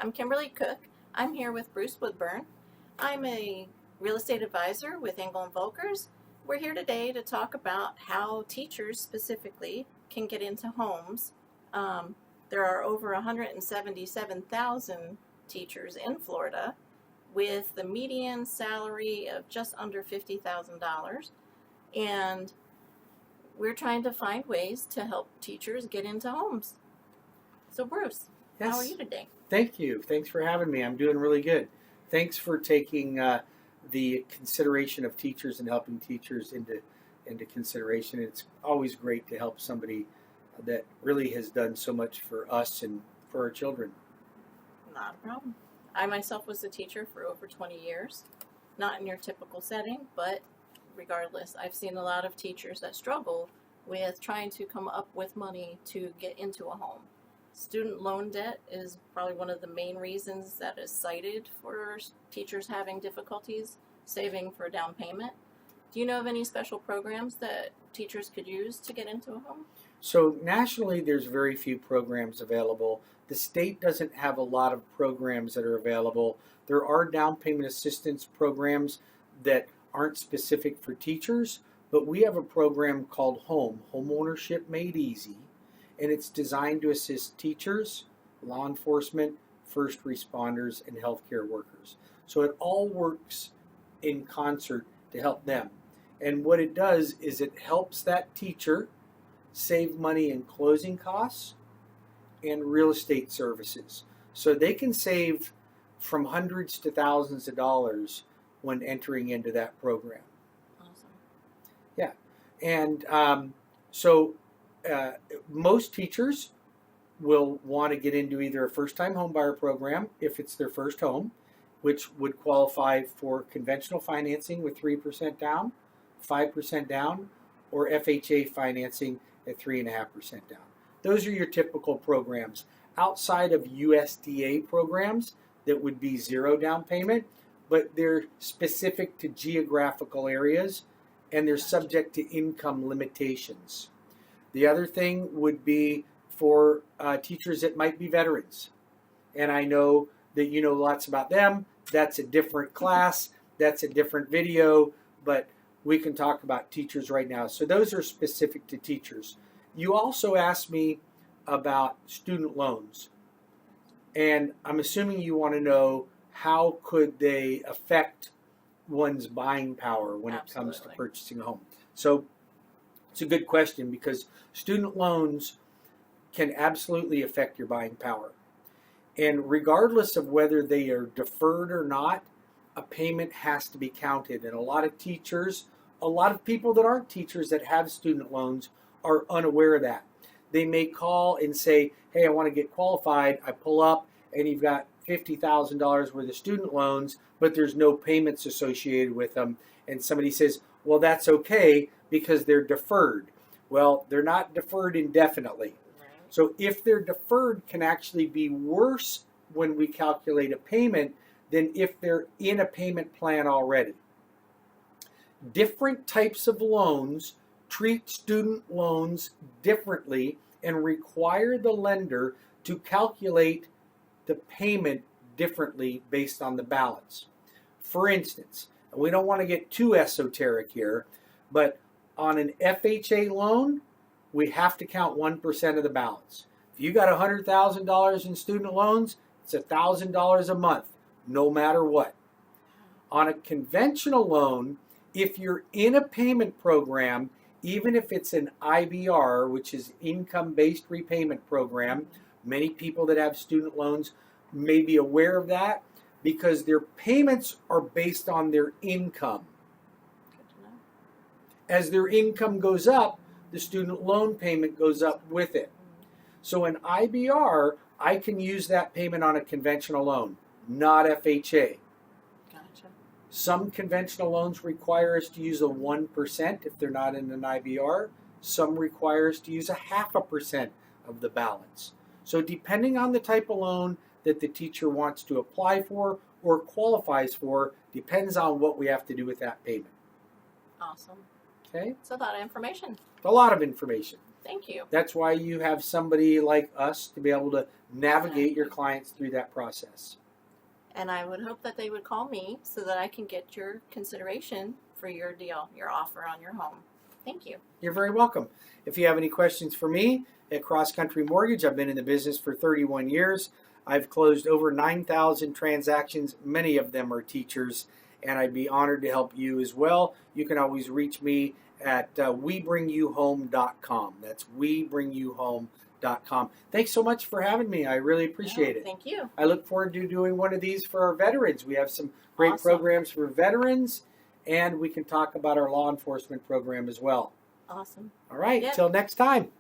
I'm Kimberly Cook. I'm here with Bruce Woodburn. I'm a real estate advisor with Engel Volkers. We're here today to talk about how teachers specifically can get into homes. There are over 177,000 teachers in Florida with the median salary of just under $50,000. And we're trying to find ways to help teachers get into homes. So Bruce, Yes. how are you today? Thank you. Thanks for having me. I'm doing really good. Thanks for taking the consideration of teachers and helping teachers into consideration. It's always great to help somebody that really has done so much for us and for our children. Not a problem. I myself was a teacher for over 20 years. Not in your typical setting, but regardless, I've seen a lot of teachers that struggle with trying to come up with money to get into a home. Student loan debt is probably one of the main reasons that is cited for teachers having difficulties saving for a down payment. Do you know of any special programs that teachers could use to get into a home? So nationally, there's very few programs available. The state doesn't have a lot of programs that are available. There are down payment assistance programs that aren't specific for teachers, but we have a program called Homeownership Made Easy, and it's designed to assist teachers, law enforcement, first responders, and healthcare workers. So it all works in concert to help them. And what it does is it helps that teacher save money in closing costs and real estate services. So they can save from hundreds to thousands of dollars when entering into that program. Awesome. Yeah. And most teachers will want to get into either a first-time homebuyer program if it's their first home, which would qualify for conventional financing with 3% down, 5% down, or FHA financing at 3.5% down. Those are your typical programs. Outside of USDA programs that would be zero down payment, but they're specific to geographical areas and they're subject to income limitations. The other thing would be for teachers that might be veterans. And I know that you know lots about them. That's a different class. That's a different video. But we can talk about teachers right now. So those are specific to teachers. You also asked me about student loans. And I'm assuming you want to know how could they affect one's buying power when it comes to purchasing a home. So it's a good question because student loans can absolutely affect your buying power. And regardless of whether they are deferred or not, a payment has to be counted. And a lot of teachers, a lot of people that aren't teachers that have student loans are unaware of that. They may call and say, hey, I want to get qualified. I pull up and you've got $50,000 worth of student loans, but there's no payments associated with them. And somebody says, well, that's okay because they're deferred. Well, they're not deferred indefinitely. So if they're deferred can actually be worse when we calculate a payment than if they're in a payment plan already. Different types of loans treat student loans differently and require the lender to calculate the payment differently based on the balance. For instance, and we don't want to get too esoteric here, but on an FHA loan, we have to count 1% of the balance. If you got $100,000 in student loans, it's $1,000 a month, no matter what. On a conventional loan, if you're in a payment program, even if it's an IBR, which is income-based repayment program, many people that have student loans may be aware of that because their payments are based on their income. As their income goes up, the student loan payment goes up with it. So in IBR, I can use that payment on a conventional loan, not FHA. Gotcha. Some conventional loans require us to use a 1% if they're not in an IBR. Some require us to use a 0.5% of the balance. So depending on the type of loan that the teacher wants to apply for or qualifies for, depends on what we have to do with that payment. Awesome. Okay? It's a lot of information. A lot of information. Thank you. That's why you have somebody like us to be able to navigate your clients through that process. And I would hope that they would call me so that I can get your consideration for your deal, your offer on your home. Thank you. You're very welcome. If you have any questions for me at Cross Country Mortgage, I've been in the business for 31 years. I've closed over 9,000 transactions. Many of them are teachers, and I'd be honored to help you as well. You can always reach me at webringyouhome.com. That's webringyouhome.com. Thanks so much for having me. I really appreciate it. Thank you. I look forward to doing one of these for our veterans. We have some great Awesome. programs for veterans, and we can talk about our law enforcement program as well. Awesome. All right, Yeah. till next time.